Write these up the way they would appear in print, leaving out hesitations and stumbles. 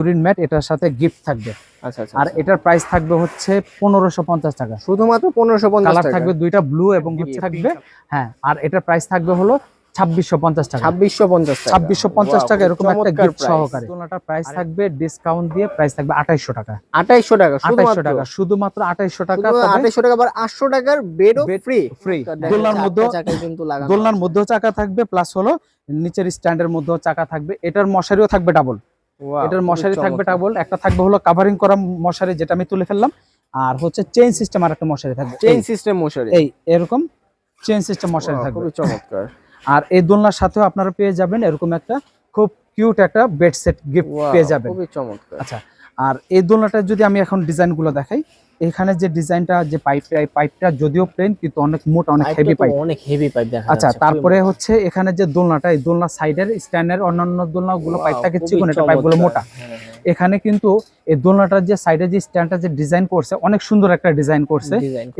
Urine mat এটার সাথে gift থাকবে। আচ্ছা আচ্ছা। আর এটার প্রাইস থাকবে হচ্ছে 1550 টাকা। শুধুমাত্র 1550 কালার টাকা। থাকবে দুইটা, ব্লু এবং হচ্ছে থাকবে হ্যাঁ। আর এটার প্রাইস থাকবে হলো 2650 টাকা। 2650 টাকা। 2650 টাকা এরকম একটা গিফট সহকারে। দোলনাটার প্রাইস থাকবে ডিসকাউন্ট দিয়ে প্রাইস থাকবে 2800 টাকা। 2800 টাকা 2800 টাকা, শুধুমাত্র 2800 টাকা। 2800 টাকা আবার 800 টাকার বেডও ফ্রি। ফ্রি। দোলনার মধ্যে চাকা কিন্তু লাগানো। দোলনার মধ্যেও চাকা থাকবে, প্লাস হলো নিচের স্ট্যান্ডের মধ্যেও চাকা থাকবে। এটার মশারিও থাকবে ডাবল। এটার মশারি থাকবে ডাবল, একটা থাকবে হলো কভারিং করা মশারি যেটা আমি তুলে ফেললাম, আর হচ্ছে চেইন সিস্টেম আর একটা মশারি থাকবে। চেইন সিস্টেম মশারি, এই এরকম চেইন সিস্টেম মশারি থাকবে। খুবই চমৎকার। আর এই দোলনার সাথেও আপনারা পেয়ে যাবেন এরকম একটা খুব কিউট একটা বেড সেট গিফট পেয়ে যাবেন। খুবই চমৎকার। আচ্ছা, আর এই দোলনাটা যদি আমি এখন ডিজাইন গুলো দেখাই, এখানে যে ডিজাইনটা যে পাইপটা যদিও প্লেন কিন্তু অনেক মোটা, অনেক হেভি পাইপ, অনেক হেভি পাইপ দেখা যাচ্ছে। আচ্ছা, তারপরে হচ্ছে এখানে যে দোলনাটা, এই দোলনা সাইডের স্ট্যান্ডের অন্যান্য দোলনাগুলো পাইপ থাকে চিকন, এটা পাইপগুলো মোটা। এখানে কিন্তু এই দোলনাটার যে সাইডে যে স্ট্যান্ডটা যে ডিজাইন করছে অনেক সুন্দর একটা ডিজাইন করছে।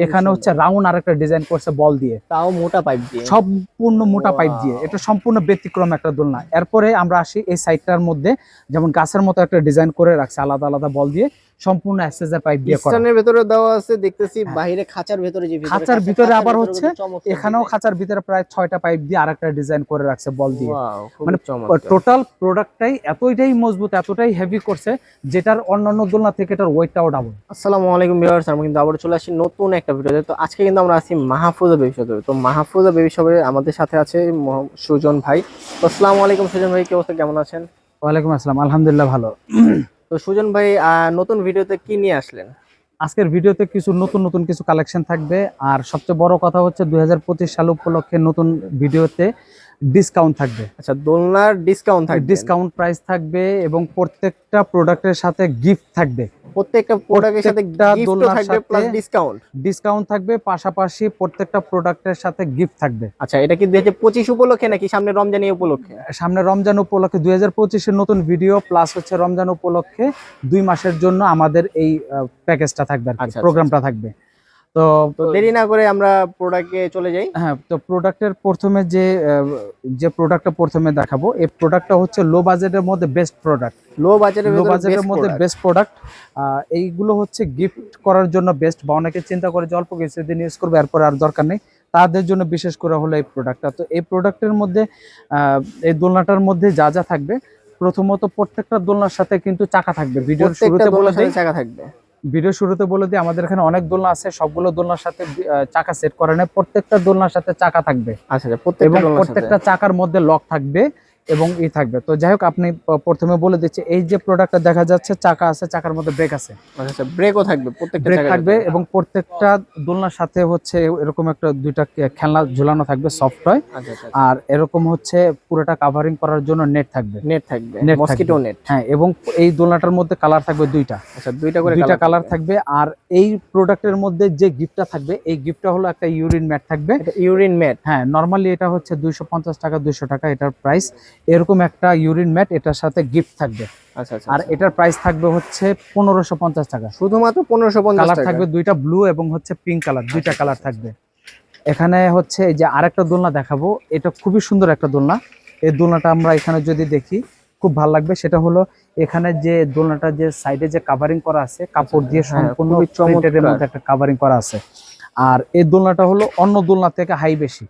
এখানে হচ্ছে রাউন্ড আর একটা ডিজাইন করছে বল দিয়ে, তাও মোটা পাইপ দিয়ে, সম্পূর্ণ মোটা পাইপ দিয়ে। এটা সম্পূর্ণ ব্যতিক্রম একটা দোলনা। এরপরে আমরা আসি এই সাইডটার মধ্যে, যেমন গাছের মতো একটা ডিজাইন করে রাখছে আলাদা আলাদা বল দিয়ে, সম্পূর্ণ অ্যাক্সেসর পাইপ দিয়ে করা। স্ট্যান্ডের ভিতরে দেওয়া আছে দেখতেছি, বাইরে খাঁচার ভিতরে যে খাঁচার ভিতরে আবার হচ্ছে এখানেও খাঁচার ভিতরে প্রায় 6টা পাইপ দিয়ে আরেকটা ডিজাইন করে রাখছে বল দিয়ে। মানে টোটাল প্রোডাক্টটাই এতটাই মজবুত, এতটাই হেভি করছে, যেটার অন্যান্য দোলনা থেকে এটার ওয়েটটাও ডাবল। আসসালামু আলাইকুম ভিউয়ার্স, আমরা কিন্তু আবার চলে আসি নতুন একটা ভিডিওতে। তো আজকে কিন্তু আমরা আছি মাহফুজা বেবি শপে। তো মাহফুজা বেবি শপে আমাদের সাথে আছে সুজন ভাই। তো আসসালামু আলাইকুম সুজন ভাই, কি অবস্থা, কেমন আছেন? ওয়ালাইকুম আসসালাম, আলহামদুলিল্লাহ ভালো। তো সুজন ভাই, নতুন ভিডিওতে কি নিয়ে আসলেন? আজকের ভিডিওতে কিছু নতুন কিছু কালেকশন থাকবে, আর সবচেয়ে বড় কথা হচ্ছে 2025 সাল উপলক্ষে নতুন ভিডিওতে ডিসকাউন্ট থাকবে। আচ্ছা, দোলনার ডিসকাউন্ট থাকবে, ডিসকাউন্ট প্রাইস থাকবে, এবং প্রত্যেকটা প্রোডাক্টের সাথে গিফট থাকবে। প্রত্যেকটা প্রোডাক্টের সাথে গিফট থাকবে প্লাস ডিসকাউন্ট থাকবে, পাশাপাশি প্রত্যেকটা প্রোডাক্টের সাথে গিফট থাকবে। আচ্ছা, এটা কি 2025 উপলক্ষে নাকি সামনে রমজান উপলক্ষে? সামনে রমজান উপলক্ষে 2025 এর নতুন ভিডিও প্লাস হচ্ছে রমজান উপলক্ষে 2 মাসের জন্য আমাদের এই প্যাকেজটা থাকবে, প্রোগ্রামটা থাকবে। তো দেরি না করে আমরা প্রোডাক্টে চলে যাই। হ্যাঁ, তো প্রোডাক্টের প্রথমে যে প্রোডাক্টটা প্রথমে দেখাবো, এই প্রোডাক্টটা হচ্ছে লো বাজেটের মধ্যে বেস্ট প্রোডাক্ট। লো বাজেটের মধ্যে বেস্ট প্রোডাক্ট। এইগুলো হচ্ছে গিফট করার জন্য বেস্ট, বা অনেকে চিন্তা করে যে অল্প কিছুদিন ইউজ করবে এরপর আর দরকার নেই, তাদের জন্য বিশেষ করে হলো এই প্রোডাক্টটা। তো এই প্রোডাক্টের মধ্যে এই দোলনাটার মধ্যে যা যা থাকবে, প্রথমত প্রত্যেকটা দোলনার সাথে কিন্তু চাকা থাকবে। ভিডিওর শুরুতে বলে দেই, চাকা থাকবে। ভিডিও শুরুতে বলে দিই, আমাদের এখানে অনেক দোলনা আছে, সবগুলো দোলনার সাথে চাকা সেট করা নেই, প্রত্যেকটা দোলনার সাথে চাকা থাকবে। আচ্ছা, প্রত্যেকটা চাকার মধ্যে লক থাকবে এবং থাকবে। তো যাই হোক, আপনি প্রথমে বলে দিচ্ছি, এই যে প্রোডাক্টটা দেখা যাচ্ছে, চাকা আছে, চাকার মধ্যে ব্রেক আছে। আচ্ছা, ব্রেকও থাকবে, প্রত্যেকটা ব্রেক থাকবে, এবং প্রত্যেকটা দোলনার সাথে হচ্ছে এরকম একটা দুইটা খেলনা ঝুলানো থাকবে, সফট টয়। আর এরকম হচ্ছে পুরোটা কভারিং করার জন্য নেট থাকবে, মসকিটো নেট। হ্যাঁ, এবং এই দোলনাটার মধ্যে কালার থাকবে দুইটা। আচ্ছা, দুইটা কালার থাকবে। আর এই প্রোডাক্টের মধ্যে যে গিফটটা থাকবে, এই গিফটটা হলো একটা ইউরিন ম্যাট থাকবে। ইউরিন ম্যাট, হ্যাঁ, নরমালি এটা হচ্ছে 250 টাকা, 200 টাকা এটার প্রাইস। এরকম একটা ইউরিন ম্যাট এটার সাথে গিফট থাকবে। আচ্ছা, আর এটার প্রাইস থাকবে হচ্ছে 1550 টাকা। শুধুমাত্র 1550 টাকা। কালার থাকবে দুইটা, ব্লু এবং হচ্ছে পিঙ্ক কালার, দুইটা কালার থাকবে। এখানে হচ্ছে এই যে আরেকটা দোলনা দেখাবো, এটা খুবই সুন্দর একটা দোলনা। এই দোলনাটা আমরা এখানে যদি দেখি খুব ভালো লাগবে, সেটা হলো এখানে যে দোলনাটা যে সাইডে যে কভারিং করা আছে কাপড় দিয়ে, সম্পূর্ণ প্রিন্টের মধ্যে একটা কভারিং করা আছে। আর এই দোলনাটা হলো অন্য দোলনা থেকে হাই বেশি।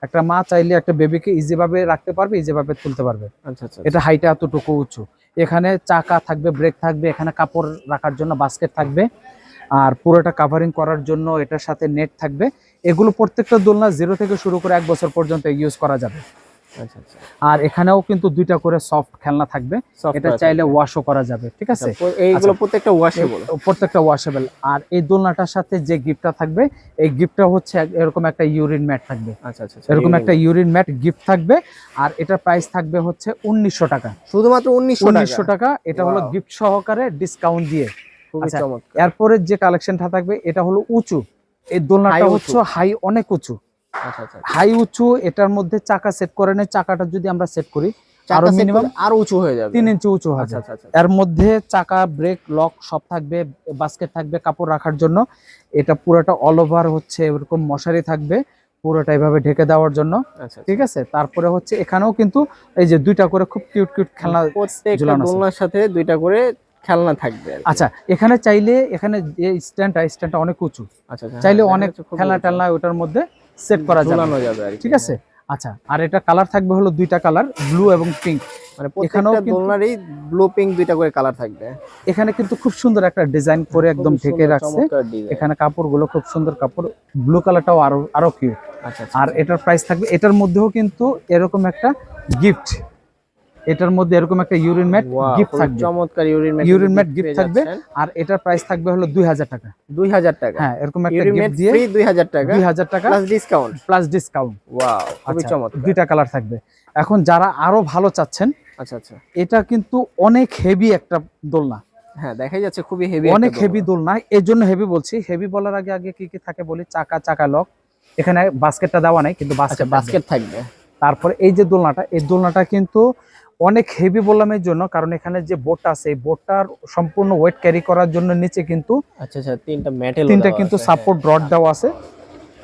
একটা মা চাইলে একটা বেবিকে ইজি ভাবে রাখতে পারবে, ইজি ভাবে তুলতে পারবে। এটা হাইটা এতটুকু উঁচু। এখানে চাকা থাকবে, ব্রেক থাকবে, এখানে কাপড় রাখার জন্য বাস্কেট থাকবে, আর পুরোটা কভারিং করার জন্য এটার সাথে নেট থাকবে। এগুলো প্রত্যেকটা দোলনা 0 থেকে শুরু করে 1 বছর পর্যন্ত ইউজ করা যাবে। আর এখানেও কিন্তু দুইটা করে সফট খেলনা থাকবে, এটা চাইলে ওয়াশও করা যাবে। ঠিক আছে, এইগুলো প্রত্যেকটা ওয়াশেবল। আর এই দোলনাটার সাথে যে গিফটটা থাকবে, এই গিফটটা হচ্ছে এরকম একটা ইউরিন ম্যাট থাকবে। এরকম একটা ইউরিন ম্যাট গিফট থাকবে। আর এটার প্রাইস থাকবে হচ্ছে 1900 টাকা, শুধুমাত্র 1900 টাকা। এটা হলো গিফট সহকারে ডিসকাউন্ট দিয়ে। এরপরে যে কালেকশনটা থাকবে, এটা হলো উঁচু। এই দোলনাটা হচ্ছে হাই, অনেক উঁচু, হাই উঁচু। এটার মধ্যে চাকা সেট করে নেই, চাকাটা যদি আমরা সেট করি আরো মিনিমাম আরো উঁচু হয়ে যাবে, 3 ইঞ্চি উঁচু হবে। এর মধ্যে চাকা, ব্রেক, লক সব থাকবে, বাস্কেট থাকবে কাপড় রাখার জন্য। এটা পুরোটা অল ওভার হচ্ছে এরকম মশারি থাকবে, পুরোটা এইভাবে ঢেকে দেওয়ার জন্য। আচ্ছা ঠিক আছে, তারপরে হচ্ছে এখানেও কিন্তু এই যে দুইটা করে খুব কিউট কিউট খেলনা প্রত্যেকটা ঝুলানো আছে। দোলনার সাথে দুইটা করে খেলনা থাকবে আর কি। আচ্ছা, এখানে চাইলে এখানে যে স্ট্যান্ডটা অনেক উঁচু, আচ্ছা আচ্ছা, চাইলে হ্যাঁ, অনেক দেখা যাচ্ছে খুবই খেলনা উঁচু। টেলনা ওটার মধ্যে সেট করা যাবে, ঝুলানো যাবে আর কি, ঠিক আছে। হ্যাঁ। আচ্ছা, আর এটা কালার থাকবে হলো দুইটা কালার, ব্লু এবং পিঙ্ক। মানে এখানেও প্রত্যেকটা কিন্তু দোলনারই ব্লু পিঙ্ক দুইটা করে কালার থাকবে। এখানে কিন্তু খুব সুন্দর একটা ডিজাইন করে একদম খুবই ঢেকে সুন্দর, রাখছে। চমৎকার ডিজাইন। এখানে কাপড়গুলো খুব সুন্দর কাপড়, ব্লু কালারটাও আরো আরো কিউট। আচ্ছা আর এটার প্রাইস থাকবে, এটার মধ্যেও কিন্তু এরকম একটা গিফট, এটার মধ্যে এরকম একটা ইউরিন ম্যাট গিফট থাকবে, চমৎকার ইউরিন ম্যাট গিফট থাকবে। আর এটার প্রাইস থাকবে হলো 2000 টাকা। 2000 টাকা, হ্যাঁ, এরকম একটা ইউরিন গিফট ম্যাট দিয়ে ফ্রি 2000 টাকা, 2000 টাকা plus discount. Plus discount. Wow, খুবই আচ্ছা, চমৎকার। দুইটা কালার থাকবে। এখন যারা আরো ভালো চাচ্ছেন, আচ্ছা আচ্ছা, এটা কিন্তু অনেক হেভি একটা দোলনা, হ্যাঁ দেখাই যাচ্ছে খুবই হেভি, অনেক হেভি দোলনা। এর জন্য হেভি বলছি, হেভি বলার আগে আগে কি কি থাকে বলি। চাকা লক, এখানে বাস্কেটটা দেওয়া নাই কিন্তু বাস্কেট বাস্কেট থাকবে। তারপরে এই যে দোলনাটা, এই দোলনাটা কিন্তু অনেক হেভি বললাম এর জন্য, কারণ এখানে যে বোর্ডটা আছে এই বোর্ডটার সম্পূর্ণ ওয়েট ক্যারি করার জন্য নিচে কিন্তু আচ্ছা আচ্ছা, মেটাল তিনটা কিন্তু সাপোর্ট রড দেওয়া আছে,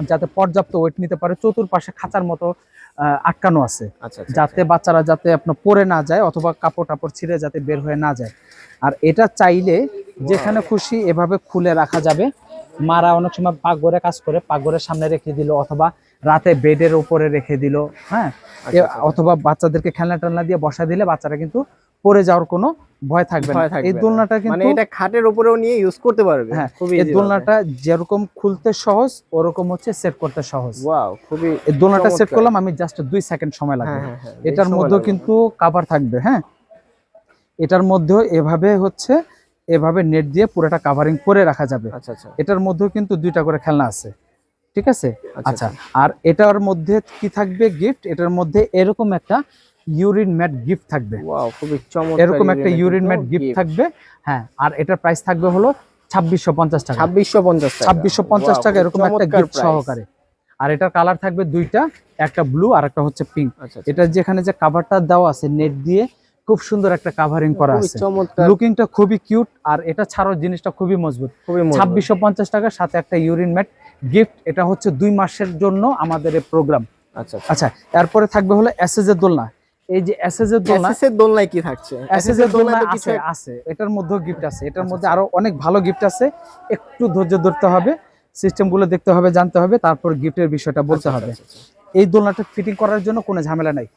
যাতে পর্যাপ্ত ওয়েট নিতে পারে। চতুর্পাশে খাঁচার মতো আটকানো আছে, আচ্ছা আচ্ছা, যাতে বাচ্চারা যাতে আপনার পড়ে না যায় অথবা কাপড় টাপড় ছিঁড়ে যাতে বের হয়ে না যায়। আর এটা চাইলে যেখানে খুশি এভাবে খুলে রাখা যাবে। মারা অনেক সময় পাকঘরে কাজ করে, পাকঘরের সামনে রেখে দিল অথবা রাতে বেডের উপরে রেখে দিল, হ্যাঁ, অথবা বাচ্চাদেরকে খেলনা টেলনা দিয়ে বসা দিলে বাচ্চারা কিন্তু পড়ে যাওয়ার কোনো ভয় থাকবে না। এই দোলনাটা মানে কিন্তু এটা খাটের উপরেও নিয়ে ইউজ করতে পারবে। হ্যাঁ, খুবই এই দোলনাটা যেরকম খুলতে সহজ ওরকম হচ্ছে সেট করতে সহজ। ওয়াও, খুবই এই দোলনাটা সেট চমৎকার। করলাম আমি জাস্ট 2 সেকেন্ড সময় লাগবে। হ্যাঁ, হ্যাঁ, এটার মধ্যেও কিন্তু কভার থাকবে, হ্যাঁ, এটার মধ্যেও এভাবে হচ্ছে এভাবে নেট দিয়ে পুরোটা কভারিং করে রাখা যাবে। আচ্ছা আচ্ছা, এটার মধ্যেও কিন্তু দুইটা করে খেলনা আছে, ঠিক আছে। আচ্ছা, আচ্ছা, আর এটার মধ্যে কি থাকবে গিফট, এটার মধ্যে এরকম একটা ইউরিন ম্যাট গিফট থাকবে। ওয়াও, খুবই চমৎকার, এরকম একটা ইউরিন ম্যাট গিফট থাকবে, হ্যাঁ। আর এটার প্রাইস থাকবে হলো 2650 টাকা। 2650 টাকা, 2650 টাকা এরকম একটা গিফট সহকারে। আর এটার কালার থাকবে দুইটা, একটা ব্লু আর একটা হচ্ছে পিঙ্ক। এটা যেখানে যে কভারটা দেওয়া আছে নেট দিয়ে খুব সুন্দর একটা কভারিং করা আছে, লুকিংটা খুবই কিউট। আর এটা ছাড়াও জিনিসটা খুবই মজবুত। 2650 টাকার সাথে একটা ইউরিন ম্যাট গিফট। এটা হচ্ছে 2 মাসের জন্য আমাদের এই প্রোগ্রাম। আচ্ছা, এরপরে থাকবে হলো এসএস এর দোলনা। এই যে এসএস এর দোলনা, এসএস এর দোলনায় কি থাকছে? এসএস এর দোলনা আছে, এটার মধ্যেও গিফট আছে। এটার মধ্যে আরো অনেক ভালো গিফট আছে, একটু ধৈর্য ধরতে হবে, সিস্টেম গুলো দেখতে হবে, জানতে হবে, তারপর গিফটের বিষয়টা বলতে হবে। এই দোলনাটা ফিটিং করার জন্য কোনো ঝামেলা নাই,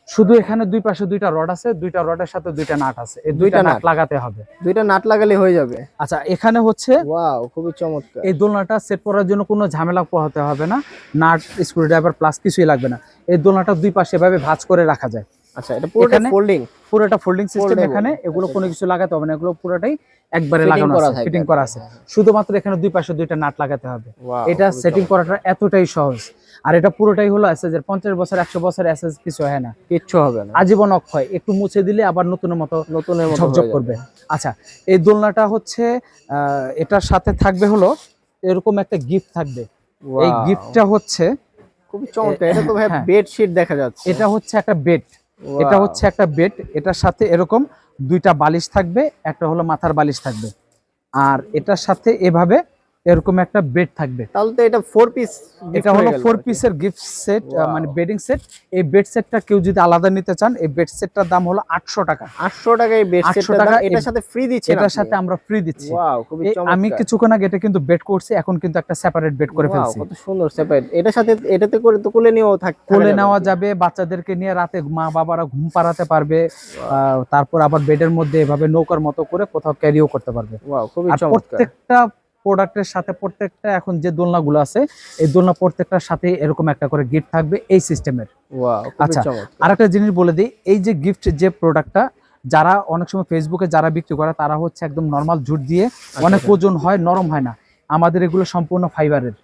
শুধু এখানে দুই পাশে দুইটা রড আছে, দুইটা রডের সাথে দুইটা নাট আছে, এই দুইটা নাট লাগাতে হবে। দুইটা নাট লাগালে হয়ে যাবে। আচ্ছা, এখানে হচ্ছে ওয়াও, খুবই চমৎকার। এই দোলনাটা সেট করার জন্য কোনো ঝামেলা পোহাতে হবে না, নাট স্ক্রুড্রাইভার প্লাস কিছুই লাগবে না। এই দোলনাটা দুই পাশে এভাবে ভাঁজ করে রাখা যায়। আচ্ছা, এটা পুরোটা ফোল্ডিং, পুরোটা ফোল্ডিং সিস্টেম। এখানে এগুলো কোনো কিছু লাগাতে হবে না, এগুলো পুরোটাই একবারে লাগানো আছে, ফিটিং করা আছে। শুধুমাত্র এখানে দুই পাশে দুইটা নাট লাগাতে হবে। এটা সেটিং করাটা এতটাই সহজ। আর এটা পুরোটাই হলো এসএস এর 50 বছর 100 বছর এসএস, কিছু হয় না, কিচ্ছু হবে না, আজীবন অক্ষয়। একটু মুছে দিলে আবার নতুনের মতো ঝকঝক করবে। আচ্ছা, এই দোলনাটা হচ্ছে এটার সাথে থাকবে হলো এরকম একটা গিফট থাকবে। এই গিফটটা হচ্ছে খুবই চমৎকার। এটা তো ভাই বেডশিট দেখা যাচ্ছে। এটা হচ্ছে একটা বেড, এটা হচ্ছে একটা বেড। এটার সাথে এরকম দুইটা বালিশ থাকবে, একটা হলো মাথার বালিশ থাকবে। আর এটার সাথে এভাবে এরকম একটা বেড থাকবে। তাহলে তো এটা 4 পিস, এটা হলো 4 পিসের গিফট সেট, মানে বেডিং সেট। এই বেড সেটটা কেউ যদি আলাদা নিতে চান, এই বেড সেটটার দাম হলো 800 টাকা। 800 টাকা এই বেড সেটটার দাম। এটার সাথে ফ্রি দিচ্ছেন? এটার সাথে আমরা ফ্রি দিচ্ছি। ওয়াও, খুবই চমৎকার। আমি কিছুক্ষণ আগে এটা কিন্তু বেড করছি, এখন কিন্তু একটা সেপারেট বেড করে ফেলছি। কত সুন্দর সেপারেট। এটার সাথে এটাতে করে তো কোলে নিয়েও কোলে নেওয়া যাবে, বাচ্চাদেরকে নিয়ে রাতে মা বাবারা ঘুম পাড়াতে পারবে। তারপর আবার বেডের মধ্যে এভাবে নৌকার মতো করে কোথাও ক্যারিও করতে পারবে। ওয়াও, খুবই চমৎকার। প্রত্যেকটা প্রোডাক্টের সাথে, প্রত্যেকটা এখন যে দোলনাগুলো আছে এই দোলনা প্রত্যেকটার সাথে এরকম একটা করে গিফট থাকবে এই সিস্টেমের। আচ্ছা, আরেকটা জিনিস বলে দিই, এই যে গিফট যে প্রোডাক্টটা, যারা অনেক সময় ফেসবুকে যারা বিক্রি করে তারা হচ্ছে একদম নরমাল জুট দিয়ে, অনেক ওজন হয়, নরম হয় না। আমাদের এগুলো সম্পূর্ণ ফাইবারের,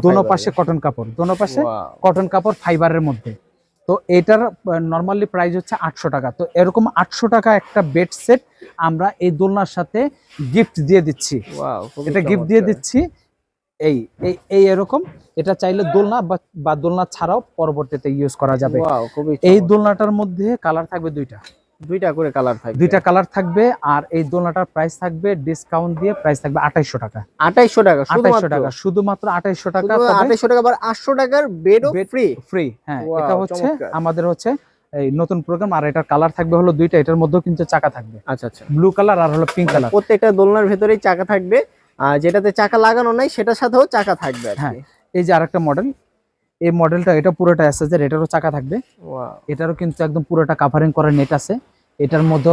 দোনো পাশে কটন কাপড়, দোনো পাশে কটন কাপড় ফাইবারের মধ্যে। তো এটার নরমালি প্রাইস হচ্ছে 800 টাকা। তো এরকম 800 টাকা একটা বেড সেট আমরা এই দোলনার সাথে গিফট দিয়ে দিচ্ছি। এটা গিফট দিয়ে দিচ্ছি এই এই এরকম। এটা চাইলে দোলনা বা দোলনা ছাড়াও পরবর্তীতে ইউজ করা যাবে। এই দোলনাটার মধ্যে কালার থাকবে দুইটা। দুইটা করে কালার থাকবে। দুইটা কালার থাকবে। আর এই দোলনাটার প্রাইস থাকবে ডিসকাউন্ট দিয়ে প্রাইস থাকবে 2800 টাকা। 2800 টাকা 2800 টাকা, শুধুমাত্র 2800 টাকা। 2800 টাকা, আবার 800 টাকার বেডও ফ্রি। ফ্রি, হ্যাঁ। Wow, এটা হচ্ছে চমৎকার। আমাদের হচ্ছে এই নতুন প্রোগ্রাম। আর এটার কালার থাকবে হলো দুইটা, এটার মধ্যেও কিন্তু চাকা থাকবে, আচ্ছা আচ্ছা, ব্লু কালার আর হলো পিঙ্ক কালার। প্রত্যেকটা দোলনার ভেতরেই চাকা থাকবে, আর যেটাতে চাকা লাগানো নাই সেটার সাথেও চাকা থাকবে আর হ্যাঁ, কি। এই যে আরেকটা মডেল, এই মডেলটা এটা পুরোটা এসএসের, এটারও চাকা থাকবে। ওয়াও, এটারও কিন্তু একদম পুরোটা কাভারিং করা নেট আছে। এটার মধ্যে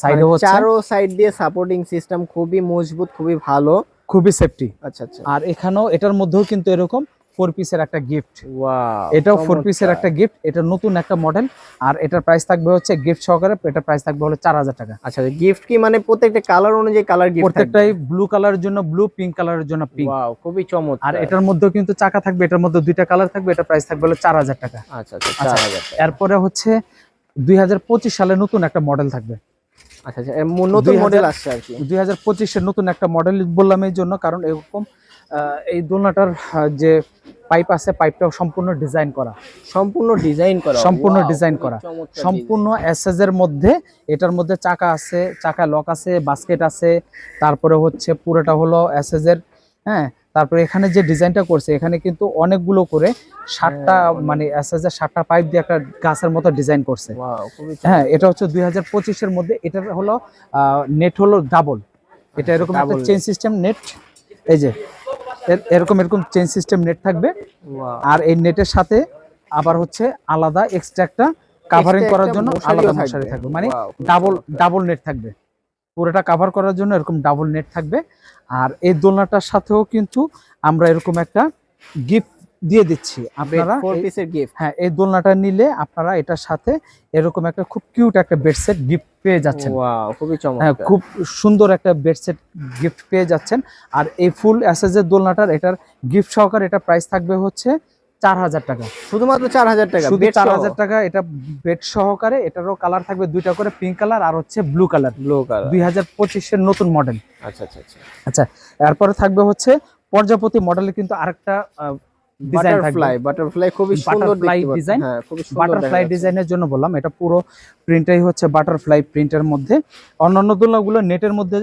সাইডে মানে হচ্ছে চারো সাইড দিয়ে সাপোর্টিং সিস্টেম, খুবই মজবুত, খুবই ভালো। খুবই সেফটি। আচ্ছা আচ্ছা, আর এখানেও এটার মধ্যেও কিন্তু এরকম 4 পিসের একটা গিফট। ওয়াও, এটাও 4 পিসের একটা গিফট। এটা নতুন একটা মডেল। আর এটার প্রাইস থাকবে হচ্ছে গিফট সহকারে, এটার প্রাইস থাকবে হলো 4000 টাকা। আচ্ছা, গিফট কি মানে প্রত্যেকটা কালার অনুযায়ী কালার গিফট থাকবে? প্রত্যেকটাই ব্লু কালারের জন্য ব্লু, পিঙ্ক কালারের জন্য পিঙ্ক। ওয়াও, খুবই চমৎকার। আর এটার মধ্যেও কিন্তু চাকা থাকবে, এটার মধ্যে দুইটা কালার থাকবে। এটা প্রাইস থাকবে হলো 4000 টাকা। আচ্ছা আচ্ছা, 4000 টাকা। এরপরে হচ্ছে 2025 সালে নতুন একটা মডেল থাকবে। আচ্ছা আচ্ছা, নতুন মডেল আসছে আর কি। 2025 এর নতুন একটা মডেল বললাম এই জন্য, কারণ এরকম এই দোলনাটার যে পাইপ আছে, পাইপটাও সম্পূর্ণ ডিজাইন করা, সম্পূর্ণ ডিজাইন করা, সম্পূর্ণ Wow, ডিজাইন খুবই করা, চমৎকার সম্পূর্ণ এসএস এর মধ্যে। এটার মধ্যে চাকা আছে, চাকা লক আছে, বাস্কেট আছে। তারপরে হচ্ছে পুরোটা হলো এসএস এর, হ্যাঁ। তারপরে এখানে যে ডিজাইনটা করছে, এখানে কিন্তু অনেকগুলো করে 7টা মানে এসএস এর 7টা পাইপ দিয়ে একটা গাছের মতো ডিজাইন করছে। Wow, খুবই হ্যাঁ, এটা হচ্ছে 2025 এর মধ্যে। এটার হলো নেট হলো ডাবল। এটা এরকম একটা double চেইন সিস্টেম নেট, এই যে এরকম চেইন সিস্টেম নেট থাকবে। Wow, আর এই নেটের সাথে আবার হচ্ছে আলাদা এক্সট্রা একটা কাভারিং Extra করার একটা জন্য মশারিও আলাদা থাকবে। মশারি থাকবে, মানে Wow, খুব ডাবল নেট থাকবে। পুরোটা কভার করার জন্য এরকম ডাবল নেট থাকবে। আর এই দোলনাটার সাথেও কিন্তু আমরা এরকম একটা গিফট দিয়ে দিচ্ছি আপনারা। 4 পিসের গিফট। হ্যাঁ, এই দোলনাটা নিলে আপনারা এটার সাথে এরকম একটা খুব কিউট একটা বেড সেট গিফট পেয়ে যাচ্ছেন। ওয়াও, খুবই হ্যাঁ, চমৎকার। খুব সুন্দর একটা বেড সেট গিফট পেয়ে যাচ্ছেন। আর এই ফুল অ্যাসেজের দোলনাটার এটার গিফট সহকারে এটা প্রাইস থাকবে হচ্ছে 4000 টাকা। শুধুমাত্র 4000 টাকা, শুধু বেড 4000 টাকা। এটা বেড সহকারে। এটারও কালার থাকবে দুইটা করে, পিঙ্ক কালার আর হচ্ছে ব্লু কালার। Blue colour. 2025 এর নতুন মডেল। আচ্ছা আচ্ছা আচ্ছা, আচ্ছা, এরপরে থাকবে হচ্ছে পর্যাপতি মডেলে কিন্তু আরেকটা ডিজাইন থাকবে। বাটারফ্লাই খুবই সুন্দর বাটারফ্লাই দেখতে ডিজাইন। হ্যাঁ, খুবই সুন্দর বাটারফ্লাই ডিজাইনের জন্য বললাম, এটা পুরো প্রিন্টটাই হচ্ছে বাটারফ্লাই প্রিন্টের মধ্যে। অন্যান্য দোলনাগুলো নেটের মধ্যে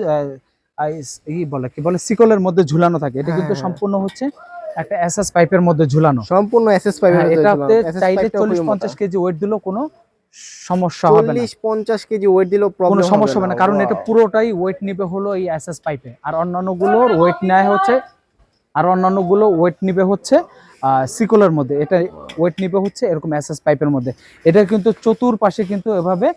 কি বলে সিকলের মধ্যে ঝুলানো থাকে। এটা কিন্তু হ্যাঁ। সম্পূর্ণ হচ্ছে একটা এসএস পাইপের মধ্যে ঝুলানো। সম্পূর্ণ এসএস পাইপের মধ্যে এটাতে ঝুলানো। চাইলে SS পাইপটাও খুবই 40-50 মোটা। কেজি ওয়েট দিলেও কোনো সমস্যা হবে না। 40-50 কেজি ওয়েট দিলেও কোনো প্রবলেম সমস্যা হবে না, কারণ এটা পুরোটাই ওয়েট নিবে হলো এই এসএস পাইপে। আর অন্যান্যগুলোর ওয়েট নেয় হচ্ছে, আর অন্যান্যগুলো ওয়েট নিবে হচ্ছে সিকলের মধ্যে। এটা ওয়েট নিবে হচ্ছে এরকম এসএস পাইপের মধ্যে। এটা কিন্তু চতুর্পাশে কিন্তু এভাবে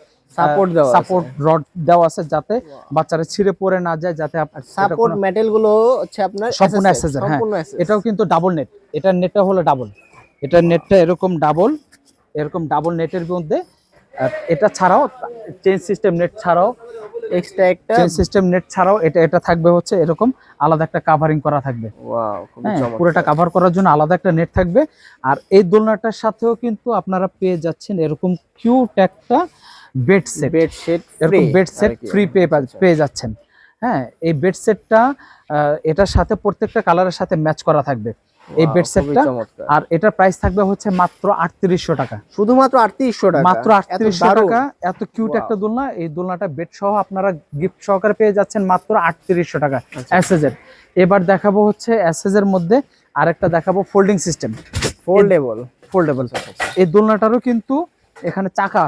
সাপোর্ট রড দেওয়া আছে, যাতে বাচ্চারা ছিঁড়ে পড়ে না যায়, যাতে সাপোর্ট মেটাল গুলো হচ্ছে আপনার সম্পূর্ণ এসএস এর। হ্যাঁ, এটাও কিন্তু ডাবল নেট। এটার নেটটা হলো ডাবল। এটার নেটটা এরকম ডাবল নেটের মধ্যে। এটা ছাড়াও চেইন সিস্টেম নেট ছাড়াও, এক্সট্রা একটা চেইন সিস্টেম নেট ছাড়াও এটা থাকবে হচ্ছে এরকম আলাদা একটা কাভারিং করা থাকবে। ওয়াও, খুবই হ্যাঁ, চমৎকার। পুরোটা কভার করার জন্য আলাদা একটা নেট থাকবে। আর এই দোলনাটার সাথেও কিন্তু আপনারা পেয়ে যাচ্ছেন এরকম কিউট একটা বেড সেট। এরকম বেড সেট ফ্রি পেয়ে যাচ্ছেন। হ্যাঁ, এই বেড সেটটা এটার সাথে প্রত্যেকটা কালারের সাথে ম্যাচ করা থাকবে এই বেড সেটটা। আর এটার প্রাইস থাকবে হচ্ছে মাত্র 3800 টাকা। শুধুমাত্র 3800 টাকা, মাত্র 3800 টাকা। এত কিউট একটা দোলনা। এই দোলনাটা বেড সহ আপনারা গিফট সহকারে পেয়ে যাচ্ছেন মাত্র 3800 টাকা এসএস এর। এবার দেখাবো হচ্ছে এসএস এর মধ্যে আরেকটা দেখাবো ফোল্ডিং সিস্টেম, ফোল্ডেবল। এই দোলনাটারও কিন্তু এখানে চাকা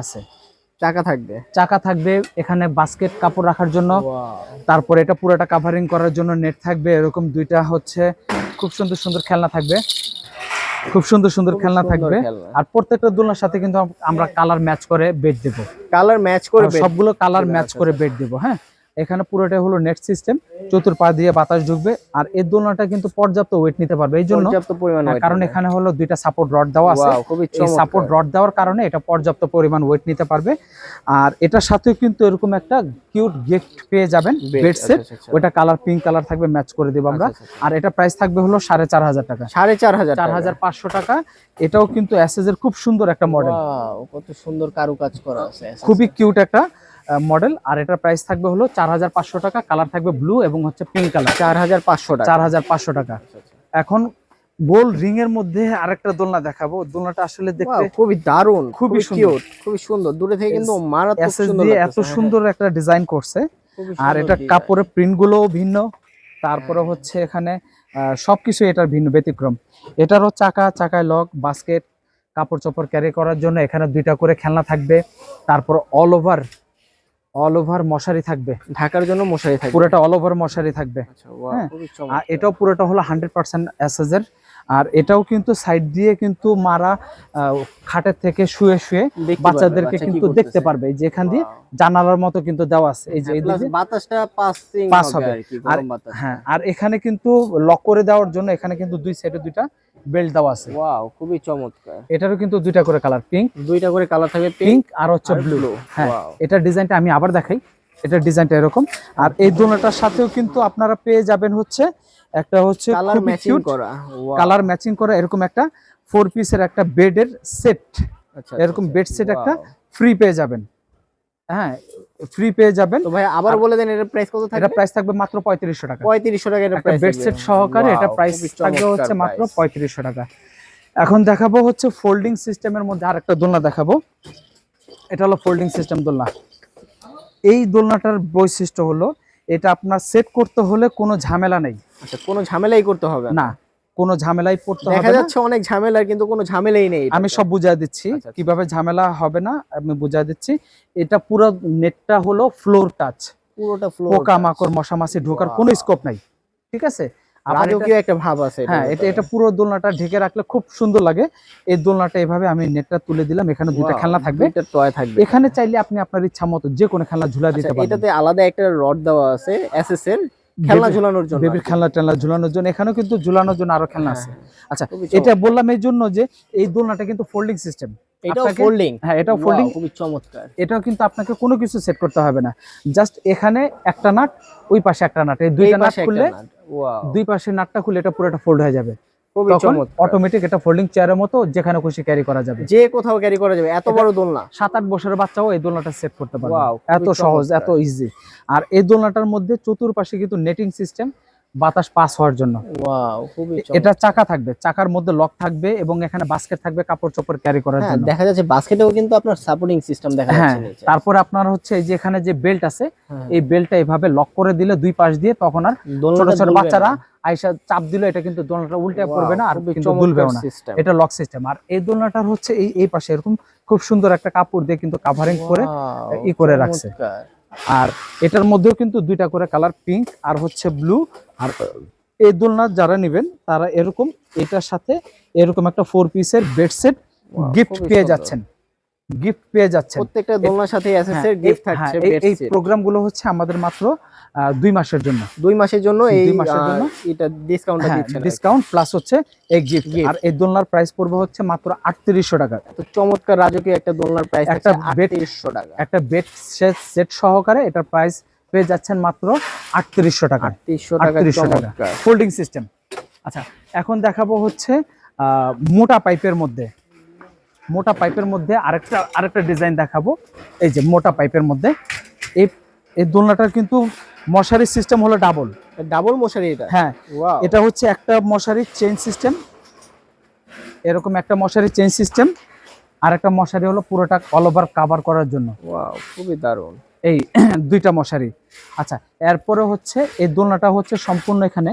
থাকবে, এখানে বাস্কেট কাপড় রাখার জন্য। তারপরে এটা পুরোটা কাভারিং করার জন্য নেট থাকবে। এরকম দুইটা হচ্ছে খুব সুন্দর খেলনা থাকবে, আর প্রত্যেকটা দোলনার সাথে কিন্তু আমরা কালার ম্যাচ করে বেড দেবো। সবগুলো কালার ম্যাচ করে বেড দেবো। হ্যাঁ, এখানে পুরোটাই হলো নেট সিস্টেম, চতুর্পাশ দিয়ে বাতাস ঢুকবে। আর এই দোলনাটা কিন্তু পর্যাপ্ত ওয়েট নিতে পারবে, এই জন্য কারণ এখানে হলো দুইটা সাপোর্ট রড দেওয়া আছে। এই সাপোর্ট রড দেওয়ার কারণে এটা পর্যাপ্ত পরিমাণ ওয়েট নিতে পারবে। আর এটার সাথেও কিন্তু এরকম একটা কিউট গিফট পেয়ে যাবেন বেড সেট। ওটা কালার পিঙ্ক কালার থাকবে, ম্যাচ করে দেবো আমরা। আর এটা প্রাইস থাকবে হলো 4500 টাকা, 4500 টাকা। এটাও কিন্তু এসএস এর খুব সুন্দর একটা মডেল, কত সুন্দর কারুকাজ করা আছে, খুবই কিউট একটা মডেল। আর এটার প্রাইস থাকবে হলো 4500 টাকা। কালার থাকবে ব্লু এবং হচ্ছে পিঙ্ক কালার। 4500 টাকা। 4500 টাকা। এখন গোল রিং এর মধ্যে আরেকটা দোলনা দেখাবো। দোলনাটা আসলে দেখতে খুবই দারুণ, খুবই কিউট, খুবই সুন্দর। দূরে থেকে কিন্তু মারাত্মক এসএস সুন্দর দিয়ে এত লাগতেছে। সুন্দর একটা ডিজাইন করছে। আর এটা কাপড়ের প্রিন্ট গুলোও ভিন্ন। তারপরে হচ্ছে এখানে সবকিছু এটার ভিন্ন ব্যতিক্রম। এটারও চাকায় লক, বাস্কেট, কাপড় চোপড় ক্যারি করার জন্য এখানে দুইটা করে খেলনা থাকবে। তারপর অল ওভার মশারি থাকবে, ঢাকার জন্য মশারি থাকবে, পুরোটা অল ওভার মশারি থাকবে। আচ্ছা, ওয়াও, হ্যাঁ, খুবই আর চমৎকার। এটাও পুরোটা হলো 100% এসএস এর। আর এটাও কিন্তু সাইড দিয়ে কিন্তু মারা খাটের থেকে শুয়ে দেখতে বাচ্চাদেরকে বাচ্চা কি কিন্তু করতেছে। দেখতে পারবে। এই যে এখান দিয়ে Wow. জানালার মতো কিন্তু দেওয়া আছে। এই যে হ্যাঁ, এইদিকে plus বাতাসটা পাস হবে। আর কি, আর গরম বাতাস। হ্যাঁ, আর এখানে কিন্তু লক করে দেওয়ার জন্য এখানে কিন্তু দুই সাইডে দুইটা বেল্ট দেওয়া আছে। ওয়াও, খুবই চমৎকার। এটারও কিন্তু দুইটা করে কালার, দুইটা করে কালার থাকবে, পিঙ্ক আর হচ্ছে ব্লু। হ্যাঁ, এটার ডিজাইনটা আমি আবার দেখাই। এটার ডিজাইনটা এরকম। আর এই দোলনাটার সাথেও কিন্তু আপনারা পেয়ে যাবেন হচ্ছে একটা হচ্ছে কালার ম্যাচিং করা, কালার ম্যাচিং করা এরকম একটা 4 পিসের একটা বেডের সেট। এরকম বেড সেট একটা ফ্রি পেয়ে যাবেন। হ্যাঁ, ফ্রি পেয়ে যাবেন। তো ভাই আবার বলে দেন এটার প্রাইস কত থাকবে? এটা প্রাইস থাকবে মাত্র 3500 টাকা। 3500 টাকা এর একটা প্রাইস, বেড সেট সহকারে এটা প্রাইস থাকবে হচ্ছে মাত্র 3500 টাকা। এখন দেখাবো হচ্ছে ফোল্ডিং সিস্টেমের মধ্যে আরেকটা দোলনা দেখাবো। এটা হলো ফোল্ডিং সিস্টেম দোলনা। এই দোলনাটার বৈশিষ্ট্য হলো এটা আপনার সেট করতে হলে কোনো ঝামেলা নেই। আচ্ছা, কোনো ঝামেলাই করতে হবে না, কোনো ঝামেলাই পড়তে হবে না। দেখা যাচ্ছে অনেক ঝামেলা, কিন্তু কোনো ঝামেলাই নেই। আমি সব বুঝাই দিচ্ছি কিভাবে ঝামেলা হবে না, আমি বুঝাই দিচ্ছি। এটা পুরো নেটটা হলো ফ্লোর টাচ, পুরোটা ফ্লোর, পোকামাকড় মশা মাছি ঢোকার কোনো স্কোপ নাই। ঠিক আছে, রাজকীয় একটা ভাব আছে। হ্যাঁ, এটা পুরো দোলনাটা ঢেকে রাখলে খুব সুন্দর লাগে। এই দোলনাটা এভাবে আমি নেটটা তুলে দিলাম। এখানে দুইটা খেলনা থাকবে, দুইটা টয় থাকবে। এখানে চাইলে আপনি আপনার ইচ্ছা মতো যে কোনো খেলনা ঝুলা দিতে পারবেন। এটাতে আলাদা একটা রড দেওয়া আছে এসএস এর, খেলনা ঝুলানোর জন্য, বেবির খেলনা টেলনা ঝুলানোর জন্য। এখানেও কিন্তু ঝুলানোর জন্য আরো খেলনা আছে। আচ্ছা, খুবই এটা বললাম এই জন্য যে এই দোলনাটা কিন্তু ফোল্ডিং সিস্টেম। এটাও ফোল্ডিং? হ্যাঁ, এটাও ফোল্ডিং, খুবই চমৎকার। এটাও কিন্তু আপনাকে কোনো কিছু সেট করতে হবে না। জাস্ট এখানে একটা নাট, ওই পাশে একটা নাট, এই দুইটা নাট খুললে, দুই পাশে নাটটা খুলে এটা পুরোটা ফোল্ড হয়ে যাবে। খুবই তখন চমৎকার, অটোমেটিক এটা ফোল্ডিং চেয়ারের মতো যেখানে খুশি ক্যারি করা যাবে, যে কোথাও ক্যারি করা যাবে। এত বড় দোলনা, 7-8 বছরের বাচ্চাও এই দোলনাটা সেট করতে পারবে। ওয়াও, এত সহজ, এত ইজি। আর এই দোলনাটার মধ্যে চতুর্পাশে কিন্তু নেটিং সিস্টেম, বাতাস পাস হওয়ার জন্য। ওয়াও, খুবই এটা চাকা থাকবে, চাকার মধ্যে লক থাকবে এবং এখানে বাস্কেট থাকবে কাপড় চোপড় ক্যারি করার জন্য। দেখা যাচ্ছে বাস্কেটেও কিন্তু আপনার সাপোর্টিং সিস্টেম দেখা হ্যাঁ, যাচ্ছে নিচে। তারপর আপনার হচ্ছে এই যে এখানে যে বেল্ট আছে, এই বেল্টটা এভাবে লক করে দিলে দুই পাশ দিয়ে, তখন আর ছোট ছোট বাচ্চারা আইসা চাপ দিলে এটা কিন্তু দোলনাটা উল্টে পড়বে না আর কিন্তু দুলবেও না। এটা লক সিস্টেম। আর এই দোলনাটার হচ্ছে এই পাশে এরকম খুব সুন্দর একটা কাপড় দিয়ে কিন্তু কাভারিং করে করে রাখছে। আর এটার মধ্যেও কিন্তু দুইটা করে কালার, পিঙ্ক আর হচ্ছে ব্লু। আর এই দোলনা যারা নেবেন তারা এরকম এটার সাথে এরকম একটা 4 পিসের বেড সেট গিফট পেয়ে যাচ্ছেন। প্রত্যেকটা দোলনার সাথে এসএস এর গিফট থাকছে। এই প্রোগ্রামগুলো হচ্ছে আমাদের মাত্র 2 মাসের জন্য। 2 মাসের জন্য এই 2 মাসের জন্য এটা ডিসকাউন্টটা দিচ্ছেন, ডিসকাউন্ট প্লাস হচ্ছে এই গিফট। আর এই দোলনার প্রাইস পড়বে হচ্ছে মাত্র 3800 টাকা। তো চমৎকার রাজকীয় একটা দোলনার প্রাইস একটা 3800 টাকা। একটা বেড সেট সহকারে এটার প্রাইস পেয়ে যাচ্ছেন মাত্র 3800 টাকা। 3800 টাকা ফোল্ডিং সিস্টেম। আচ্ছা, এখন দেখাবো হচ্ছে মোটা পাইপের মধ্যে আরেকটা ডিজাইন দেখাবো। এই যে মোটা পাইপের মধ্যে এই দোলনাটার কিন্তু মশারির সিস্টেম হলো ডাবল মশারি। এটা হ্যাঁ, এটা হচ্ছে একটা মশারির চেইন সিস্টেম, এরকম একটা মশারির চেইন সিস্টেম, আর একটা মশারি হলো পুরোটা অল ওভার কভার করার জন্য। ওয়াও, খুবই দারুণ। এই দুইটা মশারি। আচ্ছা, এরপরে হচ্ছে এই দোলনাটা হচ্ছে সম্পূর্ণ এখানে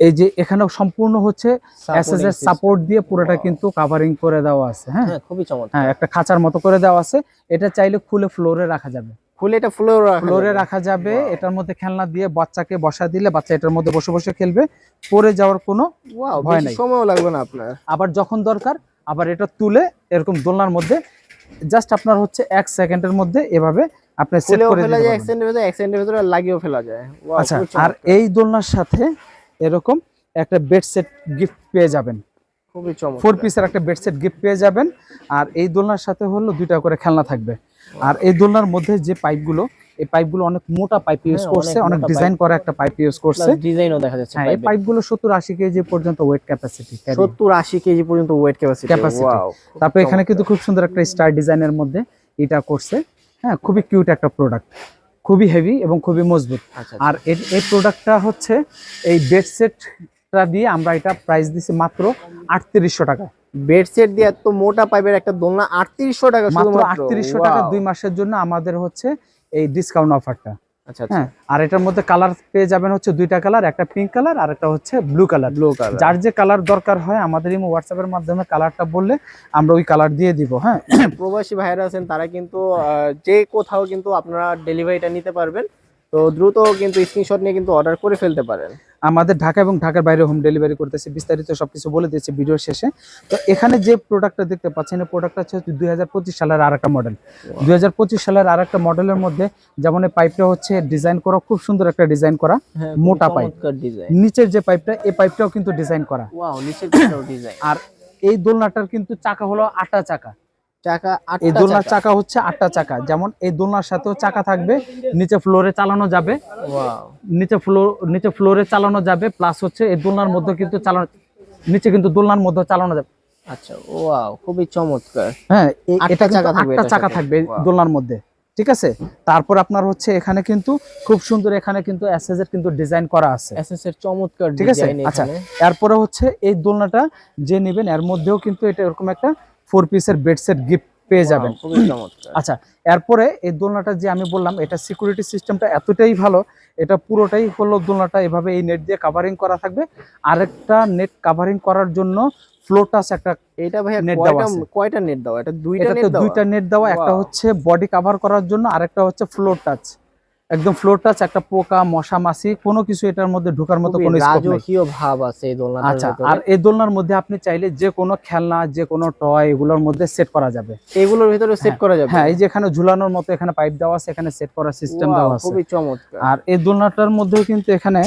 এই যে এখানেও সম্পূর্ণ হচ্ছে এসএস এর সাপোর্ট দিয়ে পুরোটা কিন্তু কভারিং করে দেওয়া আছে। হ্যাঁ, খুবই চমৎকার। হ্যাঁ, একটা খাঁচার মতো করে দেওয়া আছে। এটা চাইলে খুলে ফ্লোরে রাখা যাবে, এটা ফ্লোরে রাখা যাবে। এটার মধ্যে খেলনা দিয়ে বাচ্চাকে বসা দিলে বাচ্চা এটার মধ্যে বসে বসে খেলবে, পড়ে যাওয়ার কোনো ভয় নাই, সময়ও লাগবে না আপনার। আবার যখন দরকার আবার এটা তুলে এরকম দোলনার মধ্যে জাস্ট আপনার হচ্ছে 1 সেকেন্ডের মধ্যে এভাবে আপনি সেট করে দিতে পারবেন। 1 সেকেন্ডের ভিতরে লাগিয়েও ফেলা যায়। আচ্ছা, আর এই দোলনার সাথে এরকম একটা বেড সেট গিফট পেয়ে যাবেন। খুবই চমৎকার, 4 পিসের একটা বেড সেট গিফট পেয়ে যাবেন। আর এই দোলনার সাথে হলো দুইটা করে খেলনা থাকবে। আর এই দোলনার মধ্যে যে পাইপগুলো, এই পাইপগুলো অনেক মোটা পাইপ ইউজ করছে, অনেক ডিজাইন করা একটা পাইপ ইউজ করছে। ডিজাইনও দেখা যাচ্ছে। হ্যাঁ, এই পাইপগুলো 70-80 কেজি পর্যন্ত ওয়েট ক্যাপাসিটি, 70-80 কেজি পর্যন্ত ওয়েট ক্যাপাসিটি। ওয়াও। তারপর এখানে কিন্তু খুব সুন্দর একটা স্টার ডিজাইনের মধ্যে এটা করছে। হ্যাঁ, খুবই কিউট একটা প্রোডাক্ট, খুবই হেভি এবং খুবই মজবুত। আর এই প্রোডাক্টটা হচ্ছে এই বেড সেট সেটটা দিয়ে আমরা এটা প্রাইস দিছি মাত্র 3800 টাকা। বেড সেট দিয়ে এত মোটা পাইপের একটা দোলনা 3800 টাকা মাত্র শুধুমাত্র 3800 টাকা Wow! 2 মাসের জন্য আমাদের হচ্ছে এই ডিসকাউন্ট অফারটা। আচ্ছা আচ্ছা, হ্যাঁ, আর এটার মধ্যে কালার পেয়ে যাবেন হচ্ছে দুইটা কালার, একটা পিঙ্ক কালার আর একটা হচ্ছে ব্লু কালার। Blue colour. যার যে কালার দরকার হয় আমাদের এই হোয়াটসঅ্যাপের মাধ্যমে কালারটা বললে আমরা ওই কালার দিয়ে দিব। হ্যাঁ, প্রবাসী ভাইরা আছেন তারা কিন্তু যে কোথাও কিন্তু আপনারা ডেলিভারিটা নিতে পারবেন, তো দ্রুত কিন্তু স্ক্রিনশট নিয়ে কিন্তু অর্ডার করে ফেলতে পারেন। আমাদের ঢাকা এবং ঢাকার বাইরে হোম ডেলিভারি করতেছে, বিস্তারিত সবকিছু বলে দিয়েছে ভিডিওর শেষে। তো এখানে যে প্রোডাক্টটা দেখতে পাচ্ছেন এই প্রোডাক্টটা হচ্ছে 2025 সালের আরেকটা মডেল। 2025 সালের আরেকটা মডেলের মধ্যে যেমন এই পাইপটা হচ্ছে ডিজাইন করা, খুব সুন্দর একটা ডিজাইন করা মোটা পাইপ। ডিজাইন, নিচের যে পাইপটা এই পাইপটাও কিন্তু ডিজাইন করা। ওয়াও, নিচের দিকেও ডিজাইন। আর এই দোলনাটার কিন্তু চাকা হলো 8টা চাকা। চাকা এই 8টা দোলনার চাকা। চাকা হচ্ছে 8টা চাকা, যেমন এই দোলনার সাথেও চাকা থাকবে, নিচে ফ্লোরে চালানো যাবে। ওয়াও, নিচে ফ্লোরে চালানো যাবে, প্লাস হচ্ছে এই দোলনার মধ্যে কিন্তু চালানো, নিচে কিন্তু দোলনার মধ্যে চালানো যাবে। আচ্ছা, ওয়াও, খুবই চমৎকার। হ্যাঁ, এটা 8টা চাকা থাকবে, 8টা এটার চাকা সাথে। থাকবে Wow! দোলনার মধ্যে, ঠিক আছে। তারপর আপনার হচ্ছে এখানে কিন্তু খুব সুন্দর এখানে কিন্তু এসএস এর কিন্তু ডিজাইন করা আছে, এসএস এর চমৎকার ঠিক আছে। ডিজাইন আচ্ছা, এখানে। এরপরে হচ্ছে এই দোলনাটা যে নেবেন এর মধ্যেও কিন্তু এটা এরকম একটা 4 পিসের বেড সেট গিফট পেয়ে Wow, যাবেন। খুবই চমৎকার। আচ্ছা, এরপরে এই দোলনাটা যে আমি বললাম এটা সিকিউরিটি সিস্টেমটা এতটাই ভালো, এটা পুরোটাই হলো দোলনাটা এভাবে এই নেট দিয়ে কাভারিং করা থাকবে। আরেকটা নেট কাভারিং করার জন্য ফ্লোর টাচ একটা এটা ভাইয়া নেট দেওয়া কয়টা আছে। কয়টা নেট দাও? এটা দুইটা এটাতে নেট দাও। দুইটা নেট দেওয়া, একটা Wow! হচ্ছে বডি কভার করার জন্য আর একটা হচ্ছে ফ্লোর টাচ, একদম ফ্লোর টাচ। একটা পোকা মশা মাছি কোনো কিছু এটার মধ্যে ঢোকার মতো কোনো স্কোপ নেই। রাজকীয় ভাব আছে এই দোলনাটার আচ্ছা, ভিতরে। আর এই দোলনার মধ্যে আপনি চাইলে যে কোনো খেলনা, যে কোনো টয় এগুলোর মধ্যে সেট করা যাবে। এগুলোর ভিতরে সেট করা যাবে। হ্যাঁ, এই যে এখানে ঝুলানোর মতো এখানে পাইপ দেওয়া আছে, এখানে সেট করার সিস্টেম Wow, দেওয়া আছে। খুবই চমৎকার। আর এই দোলনাটার মধ্যেও কিন্তু এখানে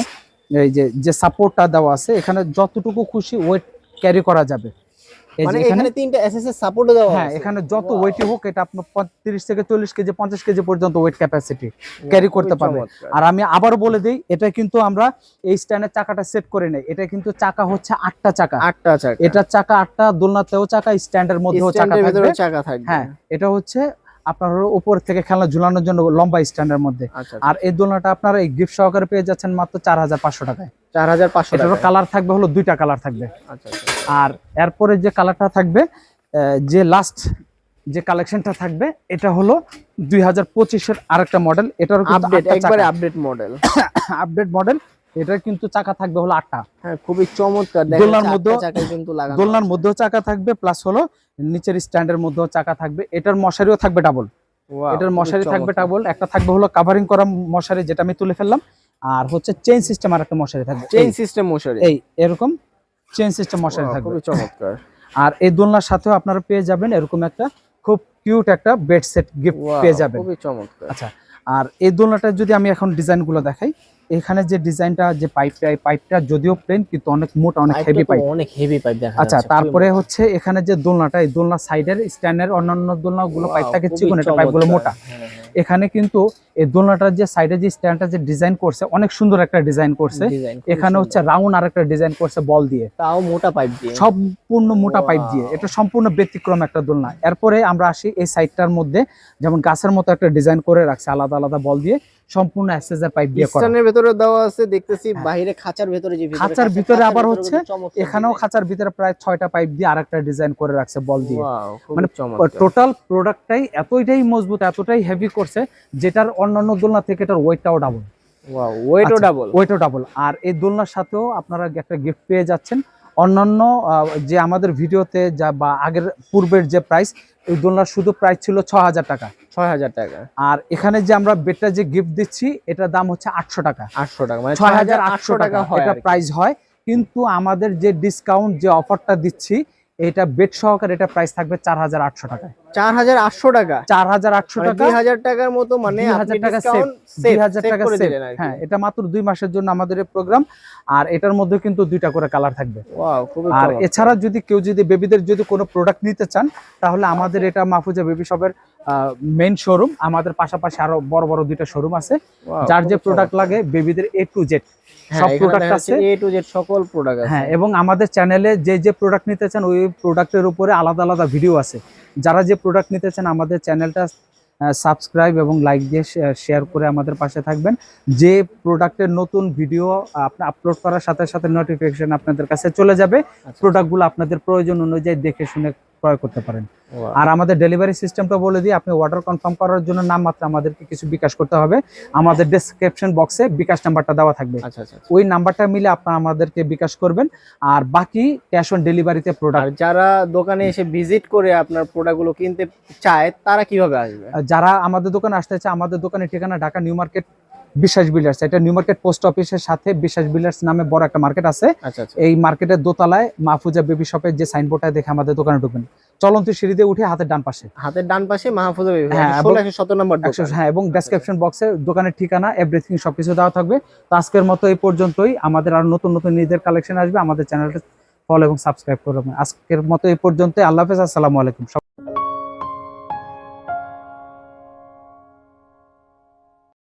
এই যে সাপোর্টটা দেওয়া আছে, এখানে যতটুকু খুশি ওয়েট ক্যারি করা যাবে। এই মানে যে এখানে, এখানে তিনটা এসএস এর সাপোর্ট দেওয়া হ্যাঁ, আছে। এখানে যত Wow! ওয়েটই হোক এটা আপনার 30 থেকে 40 কেজি 50 কেজি পর্যন্ত ওয়েট ক্যাপাসিটি ক্যারি খুবই করতে পারবে। চমৎকার। আর আমি আবার বলে দেই, এটা কিন্তু আমরা এই স্ট্যান্ডের চাকাটা সেট করে নেই, এটা কিন্তু চাকা হচ্ছে 8টা চাকা। 8টা চাকা। এটা চাকা 8টা, দোলনাতেও চাকা, স্ট্যান্ডের মধ্যেও চাকা স্ট্যান্ডের ভিতরে থাকবে। চাকা থাকবে। হ্যাঁ, এটা হচ্ছে আপনার হলো উপর থেকে খেলনা ঝুলানোর জন্য লম্বা স্ট্যান্ডের মধ্যে। আচ্ছা, আর এই দোলনাটা আপনারা এই গিফট সহকারে পেয়ে যাচ্ছেন মাত্র 4500 টাকায়। 4500 এটারও টাকা। কালার থাকবে হলো দুইটা কালার থাকবে। আচ্ছা আচ্ছা। আর এরপরে যে কালারটা থাকবে, যে লাস্ট যে কালেকশনটা থাকবে এটা হলো 2025-এর আরেকটা মডেল। এটারও কিন্তু আপডেট, একবারে আপডেট মডেল। Update model. এটার কিন্তু চাকা থাকবে হলো 8টা। হ্যাঁ, খুবই চমৎকার। দেখেন দোলনার মধ্যেও চাকা কিন্তু লাগানো। দোলনার মধ্যেও চাকা থাকবে, প্লাস হলো নিচের স্ট্যান্ডের মধ্যেও চাকা থাকবে। এটার মশারিও থাকবে ডাবল। Wow, এটার খুবই মশারি থাকবে চমৎকার। ডাবল, একটা থাকবে হলো কাভারিং করা মশারি যেটা আমি তুলে ফেললাম, আর হচ্ছে চেইন সিস্টেম আর একটা মশারি থাকবে। চেইন সিস্টেম মশারি। এই এরকম চেইন সিস্টেম মশারি Wow, থাকবে। খুবই চমৎকার। আর এই দোলনার সাথেও আপনারা পেয়ে যাবেন এরকম একটা খুব কিউট একটা বেড সেট গিফট Wow, পেয়ে যাবেন। খুবই চমৎকার। আচ্ছা, আর এই দোলনাটা যদি আমি এখন ডিজাইনগুলো দেখাই, এখানে যে ডিজাইনটা, যে পাইপটা, এই পাইপটা যদিও প্লেন কিন্তু অনেক মোটা, অনেক হেভি পাইপটা তো পাইপ। অনেক হেভি পাইপ দেখা আচ্ছা, যাচ্ছে। তারপরে হচ্ছে এখানে যে দোলনাটা, এই দোলনা সাইডের স্ট্যান্ডের অন্যান্য দোলনাগুলো পাইপ থাকে চিকন, এটা পাইপগুলো মোটা। এখানে কিন্তু এই দোলনাটার যে সাইডে যে স্ট্যান্ডটা যে ডিজাইন করছে অনেক সুন্দর একটা ডিজাইন করছে। এখানে হচ্ছে রাউন্ড আর একটা ডিজাইন করছে বল দিয়ে, তাও মোটা পাইপ দিয়ে, সম্পূর্ণ মোটা পাইপ দিয়ে। এটা সম্পূর্ণ ব্যতিক্রম একটা দোলনা। এরপরে আমরা আসি এই সাইডটার মধ্যে, যেমন গাছের মতো একটা ডিজাইন করে রাখছে আলাদা আলাদা বল দিয়ে, সম্পূর্ণ এসএসআর পাইপ দিয়ে করা। স্ট্যান্ডের ভিতরে দেওয়া আছে দেখতেছি, বাইরে খাঁচার ভিতরে যে খাঁচার ভিতরে আবার হচ্ছে এখানেও খাঁচার ভিতরে প্রায় 6টা পাইপ দিয়ে আরেকটা ডিজাইন করে রাখছে বল দিয়ে। মানে টোটাল প্রোডাক্টটাই এতটাই মজবুত, এতটাই হেভি করছে, যেটার অন্যান্য দোলনা থেকে এটার ওয়েটটাও ডাবল। ওয়েটও ডাবল। ওয়েটও ডাবল। আর এই দোলনার সাথেও আপনারা একটা গিফট পেয়ে যাচ্ছেন। অন্যান্য যে আমাদের ভিডিওতে যা বা আগের পূর্বের যে প্রাইস, এই দোলনার শুধু প্রাইস ছিল 6000 টাকা। 6000 টাকা। আর এখানে যে আমরা বেডটা যে গিফট দিচ্ছি এটার দাম হচ্ছে 800 টাকা। 800 টাকা, মানে 6800 টাকা এটা প্রাইস হয়। কিন্তু আমাদের যে ডিসকাউন্ট যে অফারটা দিচ্ছি, এটা বেড সহকারে এটা প্রাইস থাকবে 4800 টাকা। 4800 টাকা, 4800 টাকা, 2000 টাকার মতো, মানে 2000 টাকা সেভ, 2000 টাকা সেভ। হ্যাঁ, এটা মাত্র 2 মাসের জন্য আমাদের এই প্রোগ্রাম। আর এটার মধ্যে কিন্তু 2টা করে কালার থাকবে। আর এছাড়া যদি কেউ যদি বেবিদের যদি কোনো প্রোডাক্ট নিতে চান, তাহলে আমাদের এটা মাহফুজা বেবি শপের মেইন শোরুম। আমাদের পাশাপাশি আরো বড় বড় 2টা শোরুম আছে। যার যে প্রোডাক্ট লাগে বেবিদের A to Z সব প্রোডাক্ট আছে, A to Z সকল প্রোডাক্ট আছে। হ্যাঁ, এবং আমাদের চ্যানেলে যে প্রোডাক্ট নিতে চান ওই প্রোডাক্টের উপরে আলাদা আলাদা ভিডিও আছে। যারা যে প্রোডাক্ট নিতে চান আমাদের চ্যানেলটা সাবস্ক্রাইব এবং লাইক দিয়ে শেয়ার করে আমাদের পাশে থাকবেন। যে প্রোডাক্টের নতুন ভিডিও আপনি আপলোড করার সাথে সাথে নোটিফিকেশন আপনাদের কাছে চলে যাবে। প্রোডাক্টগুলো আপনাদের প্রয়োজন অনুযায়ী দেখে শুনে ক্রয় করতে পারেন। আর আমাদের ডেলিভারি সিস্টেমটা বলে দিই, আপনি অর্ডার কনফার্ম করার জন্য নামমাত্র আমাদেরকে কিছু বিকাশ করতে হবে। আমাদের ডেসক্রিপশন বক্সে বিকাশ নাম্বারটা দেওয়া থাকবে, আচ্ছা আচ্ছা। ওই নাম্বারটা মিলে আপনারা আমাদেরকে বিকাশ করবেন। আর বাকি ক্যাশ অন ডেলিভারিতে প্রোডাক্ট। আর যারা দোকানে এসে ভিজিট করে আপনার প্রোডাক্টগুলো কিনতে চায় তারা কিভাবে আসবে? যারা আমাদের দোকানে আসতে চায়, আমাদের দোকানের ঠিকানা ঢাকা নিউ মার্কেট বিশ্বাস বিল্ডার্স। এটা নিউ মার্কেট পোস্ট অফিসের সাথে বিশ্বাস বিল্ডার্স নামে বড় একটা মার্কেট আছে। আচ্ছা আচ্ছা। এই মার্কেটের দোতলায় মাহফুজা বেবি শপের যে সাইনবোর্ডটা দেখে আমাদের দোকানে ঢুকবেন, চলন্ত সিঁড়ি দিয়ে উঠে হাতের ডান পাশে, হাতের ডান পাশে মাহফুজা বেবি হ্যাঁ, 117 নম্বর দোকান। হ্যাঁ, এবং ডেসক্রিপশন বক্সে দোকানের ঠিকানা এভরিথিং সবকিছু দেওয়া থাকবে। তো আজকের মতো এই পর্যন্তই। আমাদের আর নতুন নতুন নিজের কালেকশন আসবে, আমাদের চ্যানেলটা ফলো এবং সাবস্ক্রাইব করবেন। আজকের মতো এই পর্যন্তই। আল্লাহ হাফেজ, আসসালামু আলাইকুম।